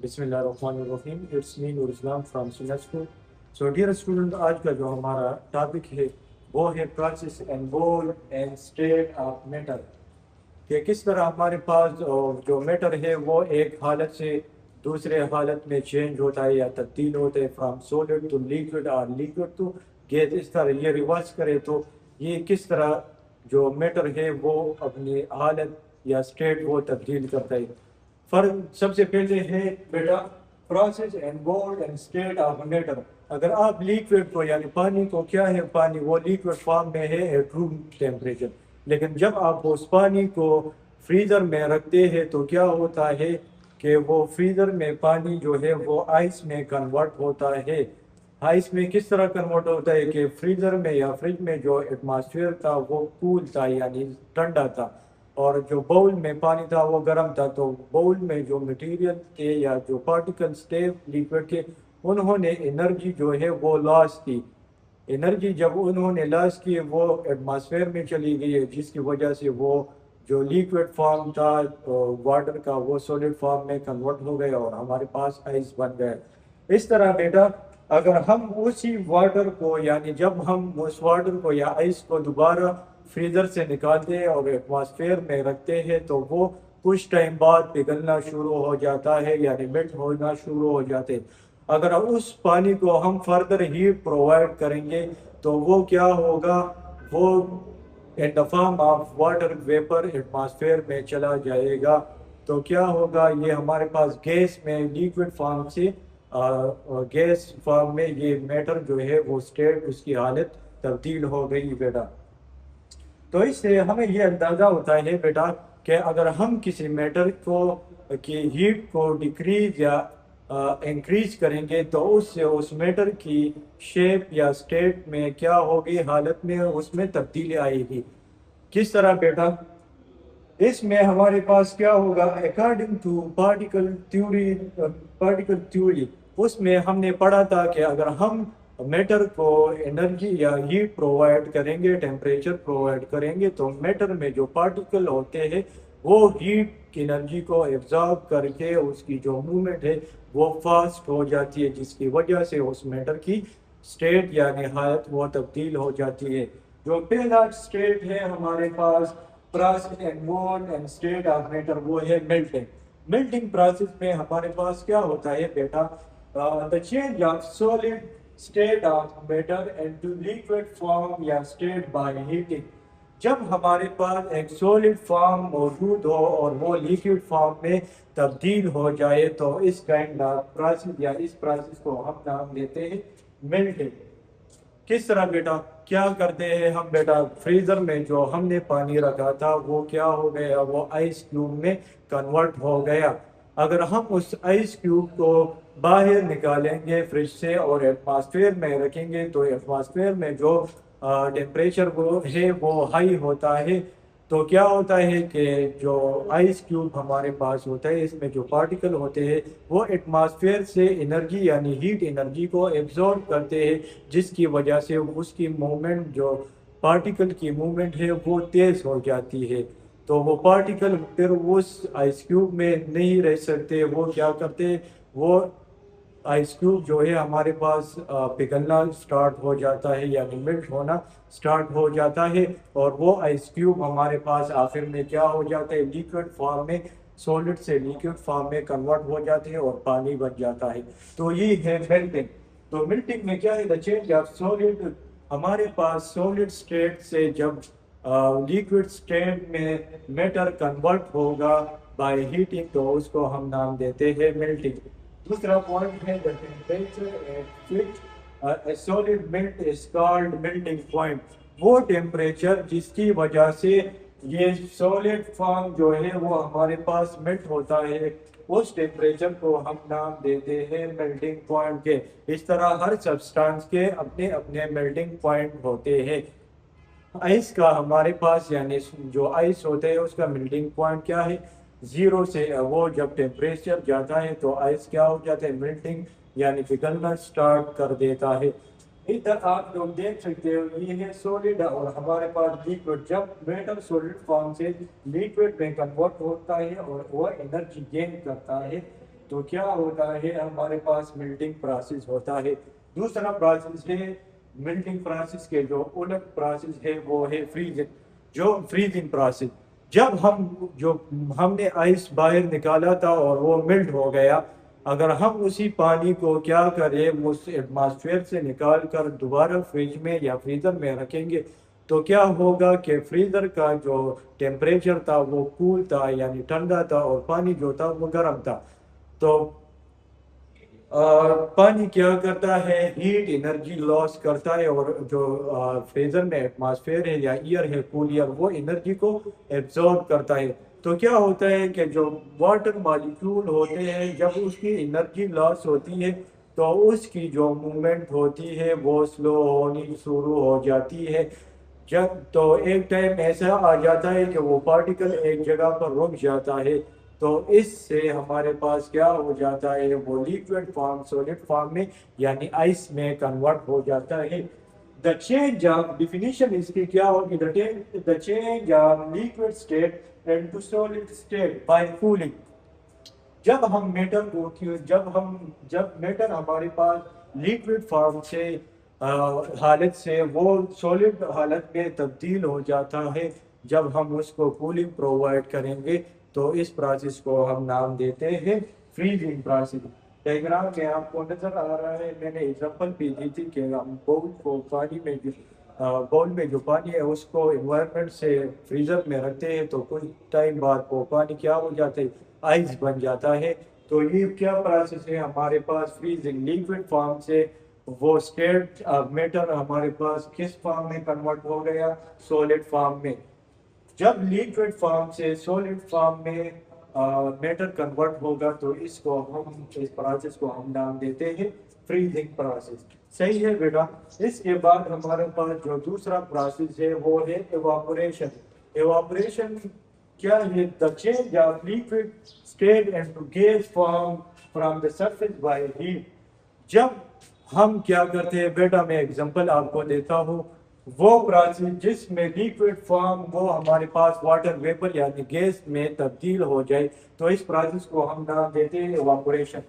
बिस्मिल्लाहिर्रहमानिर्रहीम। It's me Noor Islam from सुन्नत school. So dear student, आज का जो हमारा टॉपिक है वो है process and goal and state of matter, कि किस तरह हमारे पास जो मैटर है वो एक हालत से दूसरे हालत में चेंज होता है या तब्दील होते हैं, फ्रॉम सॉलिड टू लिक्विड और लिक्विड टू गैस। इस तरह ये रिवर्स करे तो ये किस तरह जो मैटर है वो अपनी हालत या स्टेट वो तब्दील करता है। फर्क सबसे पहले है बेटा process and goal and state of matter. अगर आप लिक्विड को यानी पानी को, क्या है पानी, वो लिक्विड फॉर्म में है एट रूम टेम्परेचर। लेकिन जब आप उस पानी को फ्रीजर में रखते हैं तो क्या होता है कि वो फ्रीजर में पानी जो है वो आइस में कन्वर्ट होता है। आइस में किस तरह कन्वर्ट होता है कि फ्रीजर में या फ्रिज में जो एटमॉस्फेयर था वो कूल था यानी ठंडा था, और जो बाउल में पानी था वो गर्म था। तो बाउल में जो मटेरियल थे या जो पार्टिकल्स थे लिक्विड के, उन्होंने एनर्जी जो है वो लॉस की। एनर्जी जब उन्होंने लॉस की वो एटमॉस्फेयर में चली गई है, जिसकी वजह से वो जो लिक्विड फॉर्म था वाटर का वो सॉलिड फॉर्म में कन्वर्ट हो गया और हमारे पास आइस बन गया। इस तरह बेटा अगर हम उसी वाटर को यानी जब हम उस वाटर को या आइस को दोबारा फ्रीजर से निकालते हैं और एटमॉस्फेयर में रखते हैं तो वो कुछ टाइम बाद पिघलना शुरू हो जाता है यानी मेल्ट होना शुरू हो जाते हैं। अगर उस पानी को हम फर्दर हीट प्रोवाइड करेंगे तो वो क्या होगा, वो इन the form of water vapour atmosphere में चला जाएगा। तो क्या होगा, ये हमारे पास गैस में लिक्विड फॉर्म से गैस फॉर्म में ये मैटर जो है वो स्टेट उसकी हालत तब्दील हो गई बेटा। तो इससे हमें ये अंदाज़ा होता है बेटा कि अगर हम किसी मैटर को की हीट को डिक्रीज या इंक्रीज करेंगे तो उससे उस मैटर की शेप या स्टेट में क्या होगी, हालत में उसमें तब्दीली आएगी। किस तरह बेटा, इसमें हमारे पास क्या होगा, अकॉर्डिंग टू पार्टिकल थ्योरी उसमें हमने पढ़ा था कि अगर हम मैटर को एनर्जी या हीट प्रोवाइड करेंगे, टेम्परेचर प्रोवाइड करेंगे, तो मैटर में जो पार्टिकल होते हैं वो हीट एनर्जी को एब्जॉर्ब करके उसकी जो मूवमेंट है वो फास्ट हो जाती है, जिसकी वजह से उस मैटर की स्टेट यानी हालत वो तब्दील हो जाती है। जो पहला स्टेट है हमारे पास process and mode and state of matter, वो है मेल्टिंग। मेल्टिंग प्रोसेस में हमारे पास क्या होता है बेटा, the change of solid state of matter into liquid form या स्टेट बाय हीटिंग। जब हमारे पास एक सॉलिड फॉर्म मौजूद हो और वो लिक्विड फॉर्म में तब्दील हो जाए तो इस काइंड ऑफ प्रोसेस या इस प्रोसेस को हम नाम देते हैं मेल्टिंग। किस तरह बेटा, क्या करते हैं हम बेटा, फ्रीजर में जो हमने पानी रखा था वो क्या हो गया, वो आइस क्यूब में कन्वर्ट हो गया। अगर हम उस आइस क्यूब को बाहर निकालेंगे फ्रिज से और एटमॉस्फेयर में रखेंगे तो एटमॉस्फेयर में जो टेम्परेचर वो है वो हाई होता है। तो क्या होता है कि जो आइस क्यूब हमारे पास होता है इसमें जो पार्टिकल होते हैं वो एटमॉस्फेयर से एनर्जी यानी हीट एनर्जी को एब्जॉर्ब करते हैं, जिसकी वजह से उसकी मूवमेंट, जो पार्टिकल की मूवमेंट है वो तेज़ हो जाती है। तो वो पार्टिकल फिर उस आइस क्यूब में नहीं रह सकते, वो क्या करते, वो आइस क्यूब जो है हमारे पास पिघलना स्टार्ट हो जाता है यानी मेल्ट होना स्टार्ट हो जाता है, और वो आइस क्यूब हमारे पास आखिर में क्या हो जाता है, लिक्विड फॉर्म में, सॉलिड से लिक्विड फॉर्म में कन्वर्ट हो जाते हैं और पानी बन जाता है। तो ये है मेल्टिंग। तो मेल्टिंग में क्या है, द चेंज ऑफ सॉलिड, हमारे पास सॉलिड स्टेट से जब लिक्विड स्टेट में मैटर कन्वर्ट होगा बाय हीटिंग तो उसको हम नाम देते हैं मेल्टिंग। दूसरा पॉइंट है the temperature at which A solid melt is called melting point. वो टेम्परेचर जिसकी वजह से ये सॉलिड फॉर्म जो है वो हमारे पास मेल्ट होता है, उस टेम्परेचर को हम नाम देते हैं मेल्टिंग पॉइंट के। इस तरह हर सब्सटेंस के अपने अपने मेल्टिंग पॉइंट होते हैं। आइस का हमारे पास यानी जो आइस होते हैं उसका मेल्टिंग पॉइंट क्या है, जीरो से वो जब टेम्परेचर जाता है तो आइस क्या हो जाता है, मेल्टिंग यानी पिघलना स्टार्ट कर देता है। इधर आप लोग देख सकते हो ये है सॉलिड और हमारे पास लिक्विड। जब मेटल सॉलिड फॉर्म से लिक्विड में कन्वर्ट होता है और वो एनर्जी गेन करता है, तो क्या होता है, हमारे पास मेल्टिंग प्रोसेस होता है। दूसरा प्रोसेस है मेल्टिंग प्रोसेस के जो उलट प्रोसेस है वो है फ्रीजिंग। जो फ्रीजिंग प्रोसेस, जब हम जो हमने आइस बाहर निकाला था और वो मेल्ट हो गया, अगर हम उसी पानी को क्या करें, उस एटमॉस्फेयर से निकाल कर दोबारा फ्रिज में या फ्रीज़र में रखेंगे, तो क्या होगा कि फ्रीज़र का जो टेम्परेचर था वो कूल था, यानी ठंडा था, और पानी जो था वो गर्म था। तो पानी क्या करता है, हीट एनर्जी लॉस करता है, और जो फ्रीजर में एटमॉस्फेयर है या एयर है, कूल एयर, वो एनर्जी को एब्जॉर्ब करता है। तो क्या होता है कि जो वाटर मॉलिक्यूल होते हैं, जब उसकी एनर्जी लॉस होती है तो उसकी जो मूवमेंट होती है वो स्लो होनी शुरू हो जाती है। जब तो एक टाइम ऐसा आ जाता है कि वो पार्टिकल एक जगह पर रुक जाता है, तो इससे हमारे पास क्या हो जाता है, वो लिक्विड फॉर्म सॉलिड फॉर्म में यानी आइस में कन्वर्ट हो जाता है। द चेंज ऑफ डिफिनीशन इसकी क्या होगी, the change of liquid state into solid state by cooling. जब हम मेटल को जब मेटल हमारे पास लिक्विड फॉर्म से हालत से वो सॉलिड हालत में तब्दील हो जाता है, जब हम उसको कूलिंग प्रोवाइड करेंगे, तो इस प्रोसेस को हम नाम देते हैं फ्रीजिंग प्रोसेस। डायग्राम में आपको नजर आ रहा है, मैंने एग्जांपल भी दी थी कि हम बाउल में जो पानी है उसको इन्वायरमेंट से फ्रीजर में रखते हैं, तो कुछ टाइम बाद वो पानी क्या हो जाता है, आइस बन जाता है। तो ये क्या प्रोसेस है, हमारे पास फ्रीजिंग लिक्विड फॉर्म से वो स्टेट मेटर हमारे पास किस फॉर्म में कन्वर्ट हो गया, सॉलिड फॉर्म में। जब लिक्विड फॉर्म से सॉलिड फॉर्म में मेटर कन्वर्ट होगा, तो इस प्रोसेस को हम नाम देते हैं फ्रीजिंग प्रोसेस। सही है बेटा। इसके बाद हमारे पास जो दूसरा प्रोसेस है वो है एवापोरेशन। एवापोरेशन क्या है, the change of liquid state into gas form from the surface by heat. जब हम क्या करते हैं बेटा, मैं एग्जांपल आपको देता हूँ, वो प्रोसेस जिसमें लिक्विड फॉर्म वो हमारे पास वाटर वेपर यानी गैस में तब्दील हो जाए, तो इस प्रोसेस को हम नाम देते हैं एवापोरेशन।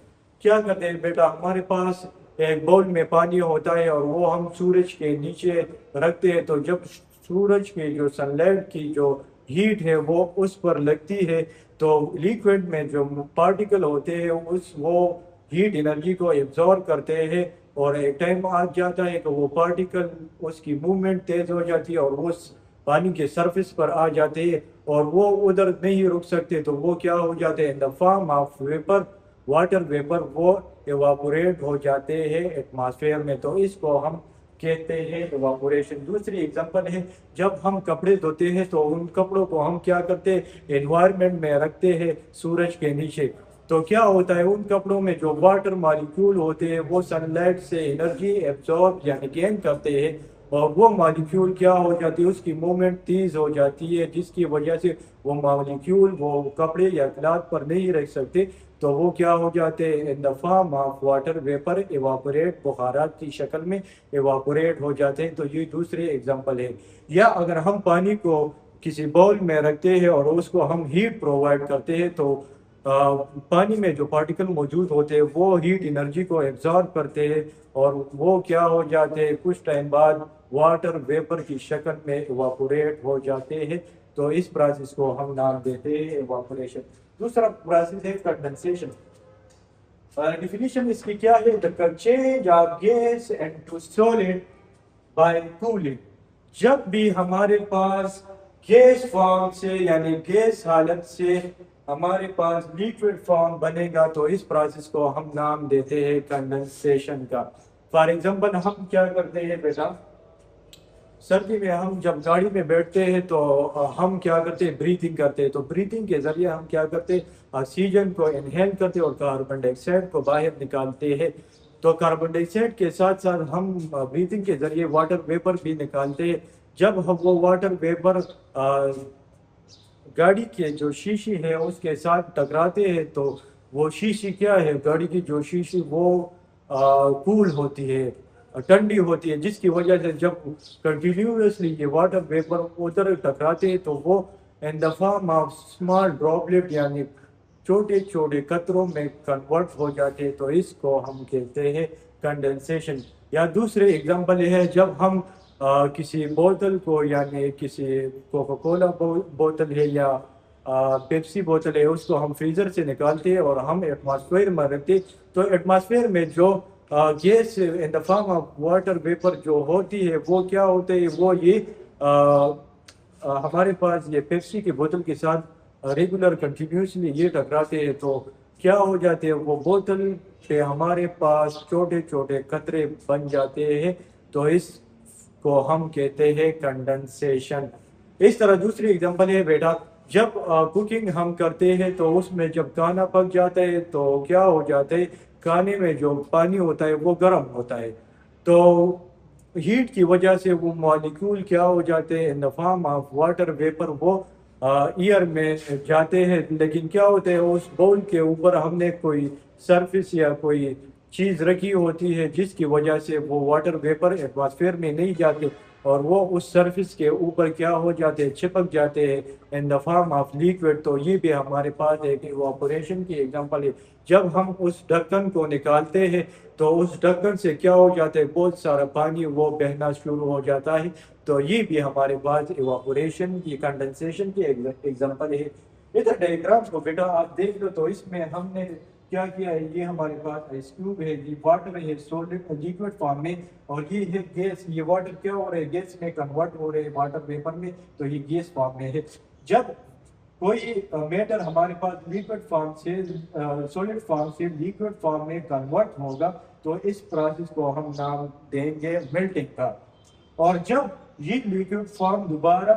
क्या करते हैं बेटा, हमारे पास एक बाउल में पानी होता है और वो हम सूरज के नीचे रखते हैं, तो जब सूरज की जो सनलाइट की जो हीट है वो उस पर लगती है, तो लिक्विड में जो पार्टिकल होते हैं उस वो हीट एनर्जी को एब्जॉर्ब करते हैं, और एक टाइम आ जाता है कि वो पार्टिकल उसकी मूवमेंट तेज हो जाती है और वो पानी के सरफेस पर आ जाते हैं, और वो उधर नहीं रुक सकते, तो वो क्या हो जाते हैं, in the form of vapour, water vapour, वो एवापोरेट हो जाते हैं एटमॉस्फेयर में। तो इसको हम कहते हैं एवापोरेशन। दूसरी एग्जांपल है, जब हम कपड़े धोते हैं तो उन कपड़ों को हम क्या करते हैं, एनवायरनमेंट में रखते हैं सूरज के नीचे, तो क्या होता है, उन कपड़ों में जो वाटर मॉलिक्यूल होते हैं वो सनलाइट से एनर्जी एब्जॉर्ब यानी गेन करते हैं, और वो मॉलिक्यूल क्या हो जाती है, उसकी मूवमेंट तेज हो जाती है, जिसकी वजह से वो मॉलिक्यूल वो कपड़े या क्लॉथ पर नहीं रख सकते, तो वो क्या हो जाते हैं, in the form of water vapour evaporate, बुखारात की शक्ल में एवापोरेट हो जाते हैं। तो ये दूसरे एग्जांपल है। या अगर हम पानी को किसी बाउल में रखते हैं और उसको हम हीट प्रोवाइड करते हैं, तो पानी में जो पार्टिकल मौजूद होते हैं वो हीट एनर्जी को एब्जॉर्ब करते हैं, और वो क्या हो जाते हैं, कुछ टाइम बाद वाटर वेपर की शक्ल में इवापोरेट हो जाते हैं। तो इस प्रोसेस को हम नाम देते हैं इवापोरेशन। दूसरा प्रोसेस है कंडेंसेशन। डिफिनीशन इसकी क्या है, the change of gas into solid bye cooling. जब भी हमारे पास गैस फॉर्म से यानी गैस हालत से हमारे पास लिक्विड फॉर्म बनेगा, तो इस प्रोसेस को हम नाम देते हैं कंडेंसेशन का। फॉर एग्जांपल हम क्या करते हैं बेटा, सर्दी में हम जब गाड़ी में बैठते हैं तो हम क्या करते हैं, ब्रीथिंग करते हैं। तो ब्रीथिंग के जरिए हम क्या करते हैं, ऑक्सीजन को इनहेल करते हैं और कार्बन डाइऑक्साइड को बाहर निकालते हैं। तो कार्बन डाइऑक्साइड के साथ साथ हम ब्रीथिंग के जरिए वाटर वेपर भी निकालते हैं। जब हम वो वाटर वेपर गाड़ी के जो शीशी है उसके साथ टकराते हैं, तो वो शीशी क्या है, गाड़ी की जो शीशी वो कूल होती है, ठंडी होती है, जिसकी वजह से जब कंटिन्यूसली ये वाटर वेपर उधर टकराते हैं, तो वो इन the form of small droplet यानी छोटे छोटे कतरों में कन्वर्ट हो जाते हैं, तो इसको हम कहते हैं कंडेंसेशन। या दूसरे एग्जांपल ये है, जब हम किसी बोतल को, यानी किसी कोका कोला बोतल है या पेप्सी बोतल है, उसको हम फ्रीजर से निकालते हैं और हम एटमॉस्फेयर में रखते हैं, तो एटमॉस्फेयर में जो gas in the form of water vapour जो होती है, वो क्या होते है, वो ये हमारे पास ये पेप्सी की बोतल के साथ रेगुलर कंटिन्यूसली ये टकराते हैं, तो क्या हो जाते हैं, वो बोतल पे हमारे पास छोटे छोटे कतरे बन जाते हैं, तो इसको हम कहते हैं कंडेंसेशन। इस तरह दूसरी एग्जांपल है बेटा, जब कुकिंग हम करते हैं तो उसमें जब खाना पक जाता है तो क्या हो जाता है, खाने में जो पानी होता है वो गर्म होता है, तो हीट की वजह से वो मॉलिक्यूल क्या हो जाते हैं, in the form of water vapour, वो ईयर में जाते हैं। लेकिन क्या होता है, उस बाउल के ऊपर हमने कोई सरफेस या कोई चीज़ रखी होती है, जिसकी वजह से वो वाटर वेपर एटमॉस्फेयर में नहीं जाते और वो उस सरफेस के ऊपर क्या हो जाते हैं, चिपक जाते हैं in the form of liquid. तो ये भी हमारे पास एक इवापोरेशन की एग्जांपल है। जब हम उस ढक्कन को निकालते हैं तो उस ढक्कन से क्या हो जाता है, बहुत सारा पानी वो बहना शुरू हो जाता है, तो ये भी हमारे पास इवापोरेशन की, कंडेंसेशन की एग्जांपल है। इधर डायग्राम को बेटा आप देख लो, तो इसमें हमने क्या किया है, ये हमारे पास आइस क्यूब है, ये वाटर है सॉलिड लिक्विड फॉर्म में, और ये है गैस। ये वाटर क्या हो रहा है, गैस में कन्वर्ट हो रहे हैं वाटर वेपर में, तो ये गैस फॉर्म में है। जब कोई मैटर हमारे पास लिक्विड फॉर्म से सॉलिड फॉर्म से लिक्विड फॉर्म में कन्वर्ट होगा, तो इस प्रोसेस को हम नाम देंगे मेल्टिंग का। और जब ये लिक्विड फॉर्म दोबारा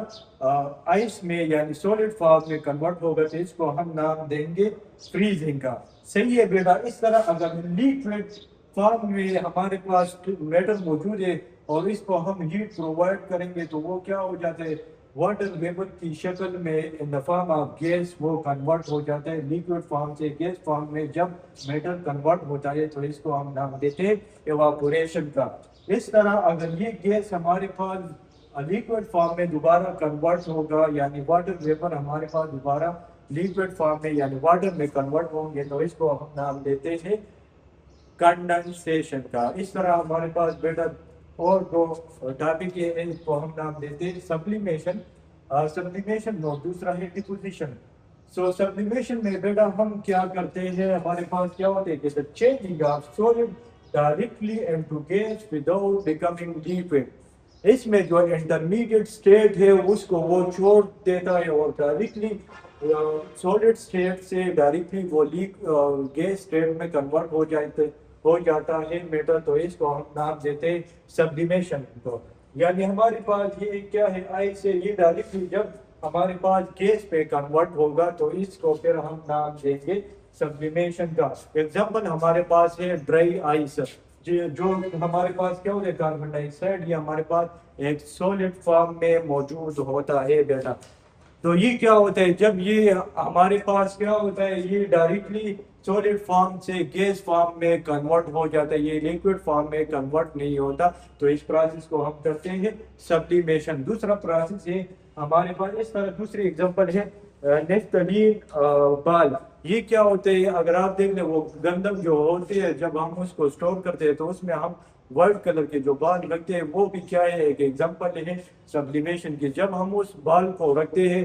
आइस में यानी सॉलिड फॉर्म में कन्वर्ट होगा, तो इसको हम नाम देंगे फ्रीजिंग का। सही है बेटा। इस तरह अगर लिक्विड फॉर्म में हमारे पास मैटर मौजूद है और इसको हम हीट प्रोवाइड करेंगे, तो वो क्या हो जाता है, वाटर वेपर की शक्ल में इन द फॉर्म ऑफ गैस वो कन्वर्ट हो जाता है। लिक्विड फॉर्म से गैस फॉर्म में जब मैटर कन्वर्ट होता है, तो इसको हम नाम देते हैं इवापोरेशन का। इस तरह अगर ये गैस हमारे पास लिक्विड फॉर्म में दोबारा कन्वर्ट होगा, यानी वाटर वेपर हमारे पास दोबारा लिक्विड फॉर्म में यानी वाटर में कन्वर्ट होंगे, तो इसको हम नाम देते हैं कंडेंसेशन का। इस तरह हमारे पास बेटा और दो टॉपिक है, इनको हम नाम देते हैं सब्लिमेशन। सब्लिमेशन नो, दूसरा है डिपोजिशन। सो सब्लिमेशन में बेटा हम क्या करते हैं, हमारे पास क्या होते हैं, जैसे changing of solid directly into gas without becoming liquid. इसमें जो इंटरमीडिएट स्टेट है उसको वो छोड़ देता है और डायरेक्टली सॉलिड स्टेट से डायरेक्टली वो गैस स्टेट में कन्वर्ट हो जाता है मैटर, तो इसको हम नाम देते हैं सब्लिमेशन को। यानी हमारे पास ये क्या है, आई से ये डायरेक्टली जब हमारे पास गैस पे कन्वर्ट होगा, तो इसको फिर हम नाम देंगे सब्लिमेशन का। एग्जांपल हमारे पास है ड्राई आइस, जो हमारे पास क्या होता है, कार्बन डाइऑक्साइड, ये हमारे पास एक सॉलिड फॉर्म में मौजूद होता है बेटा। तो ये क्या होता है, जब ये हमारे पास क्या होता है, ये डायरेक्टली सॉलिड फॉर्म से गैस फॉर्म में कन्वर्ट हो जाता है, ये लिक्विड फॉर्म में कन्वर्ट नहीं होता, तो इस प्रोसेस को हम करते हैं सब्लिमेशन। दूसरा प्रोसेस है हमारे पास इस तरह, दूसरी एग्जांपल है नेफ्थलीन बाल। ये क्या होते हैं, अगर आप देख लें, वो गंदम जो होते हैं जब हम उसको स्टोर करते हैं, तो उसमें हम व्हाइट कलर के जो बाल रखते हैं, वो भी क्या है, एक एग्जांपल है सब्लिमेशन की। जब हम उस बाल को रखते हैं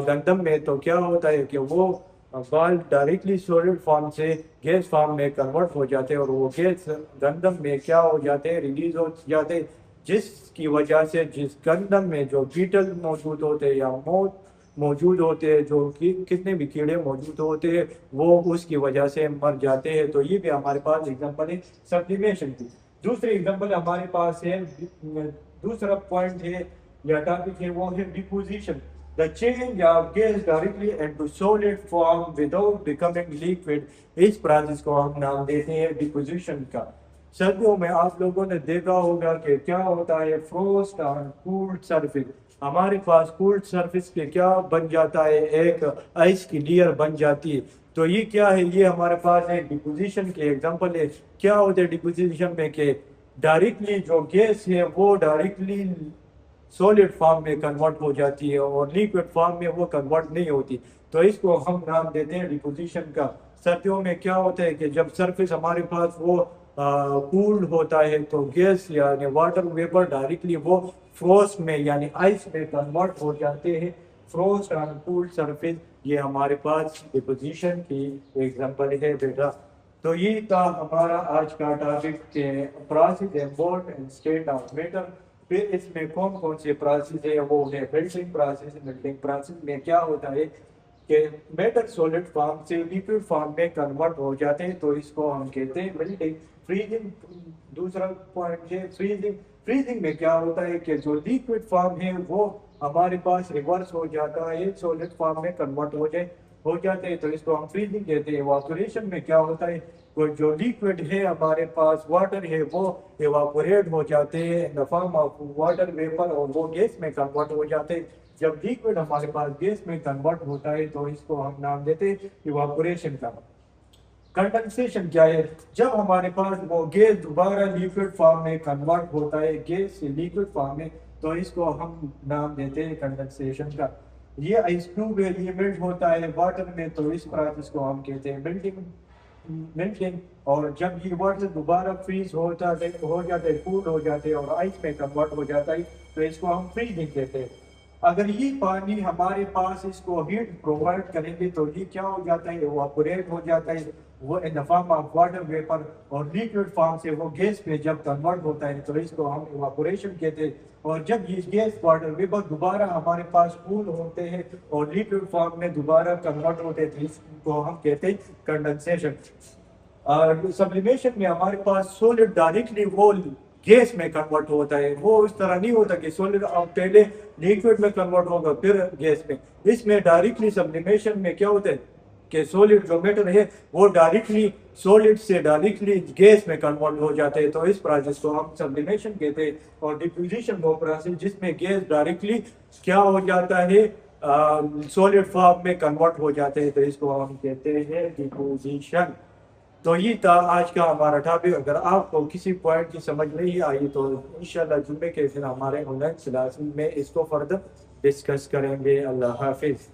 गंदम में, तो क्या होता है कि वो बाल डायरेक्टली सॉलिड फॉर्म से गैस फॉर्म में कन्वर्ट हो जाते हैं और वो गैस गंदम में क्या हो जाते हैं, रिलीज हो जाते हैं, जिसकी वजह से जिस गंदम में जो बीटल मौजूद होते हैं या मोथ मौजूद होते हैं, जो कि कितने भी कीड़े मौजूद होते हैं, वो उसकी वजह से मर जाते हैं। तो ये भी हमारे पास एग्जांपल है सब्लिमेशन की। दूसरी एग्जांपल हमारे पास है, दूसरा पॉइंट है या टॉपिक है, वो है deposition. The change of gas directly into solid form without becoming liquid. इस प्रोसेस को हम नाम देते हैं डिपोजिशन का। सर्दियों में आप लोगों ने देखा होगा कि क्या होता है, फ्रोस्ट ऑन कूल्ड सरफेस। हमारे पास कूल्ड सरफेस पे क्या बन जाता है, एक आइस की लेयर बन जाती है। तो ये क्या है, ये हमारे पास एक डिपोजिशन के एग्जांपल है। क्या होता है डिपोजिशन में कि डायरेक्टली जो गैस है वो डायरेक्टली सॉलिड फॉर्म में कन्वर्ट हो जाती है और लिक्विड फॉर्म में वो कन्वर्ट नहीं होती। तो इसको हम नाम देते हैं डिपोजिशन का। सर्दियों में क्या होता है कि जब सरफेस हमारे पास वो कूल्ड होता है तो गैस यानी वाटर वेपर डायरेक्टली वो फ्रोस्ट में यानी आइस में कन्वर्ट हो जाते हैं। फ्रोस्ट एंड कूल्ड सरफेस, ये हमारे पास डिपोजिशन की एग्जांपल है बेटा। तो ये था हमारा आज का टॉपिक के process import and state of matter. फिर इसमें कौन कौन से प्रोसेस है वो है मेल्टिंग प्रोसेस। मेल्टिंग प्रोसेस में क्या होता है कि मैटर सॉलिड फॉर्म से लिक्विड फॉर्म में कन्वर्ट हो जाते हैं, तो इसको हम कहते हैं मेल्टिंग। फ्रीजिंग दूसरा पॉइंट है फ्रीजिंग। फ्रीजिंग में क्या होता है कि जो लिक्विड फॉर्म है वो हमारे पास रिवर्स हो जाता है, सॉलिड फॉर्म में कन्वर्ट हो जाते हैं, तो इसको हम फ्रीजिंग कहते हैं। इवापोरेशन में क्या होता है, वो जो लिक्विड है हमारे पास वाटर है वो इवापोरेट हो जाते हैं in the form of water vapour और वो गैस में कन्वर्ट हो जाते हैं। जब लिक्विड हमारे पास गैस में कन्वर्ट होता है तो इसको हम नाम देते हैं इवापोरेशन का। कंडेंसेशन क्या है, जब हमारे पास वो गैस दोबारा लिक्विड फॉर्म में कन्वर्ट होता है गैस से लिक्विड फॉर्म में, तो इसको हम नाम देते हैं कंडेंसेशन का। ये आइस क्यूब है, ये मेल्ट होता है वाटर में, तो इस प्रोसेस को हम कहते हैं मेल्टिंग। और जब ये वाटर दोबारा फ्रीज हो जाता है कूल हो जाते हैं और आइस में कन्वर्ट हो जाता है, तो इसको हम फ्रीजिंग कहते हैं। अगर ये पानी हमारे पास इसको हीट प्रोवाइड करेंगे तो ये क्या हो जाता है, इवापोरेट हो जाता है वो इन the form of water vapour, और लिक्विड फॉर्म से वो गैस में जब कन्वर्ट होता है तो इसको हम इवापोरेशन कहते हैं। और जब ये गैस वाटर वेपर दोबारा हमारे पास कूल होते हैं और लिक्विड फॉर्म में दोबारा कन्वर्ट होते हैं तो इसको हम कहते हैं कंडेंसेशन। और सब्लिमेशन में हमारे पास सॉलिड डायरेक्टली वो गैस में कन्वर्ट होता है, वो इस तरह नहीं होता कि सॉलिड पहले लिक्विड में कन्वर्ट होगा फिर गैस में। इसमें डायरेक्टली सब्लिमेशन में क्या होता है कि सॉलिड जो मैटर है वो डायरेक्टली सॉलिड से डायरेक्टली गैस में कन्वर्ट हो जाते हैं, तो इस प्रोसेस को हम सब्लिमेशन कहते हैं। और डिफ्यूजिशन वो प्रोसेस जिसमें गैस डायरेक्टली क्या हो जाता है सॉलिड फॉर्म में कन्वर्ट हो जाते हैं, तो इसको हम कहते हैं डिफ्यूजिशन। तो ये था आज का हमारा टॉपिक। अगर आपको किसी पॉइंट की समझ नहीं आई तो इंशाल्लाह जुम्मे के दिन हमारे ऑनलाइन क्लास में इसको फर्दर डिस्कस करेंगे। अल्लाह हाफिज़।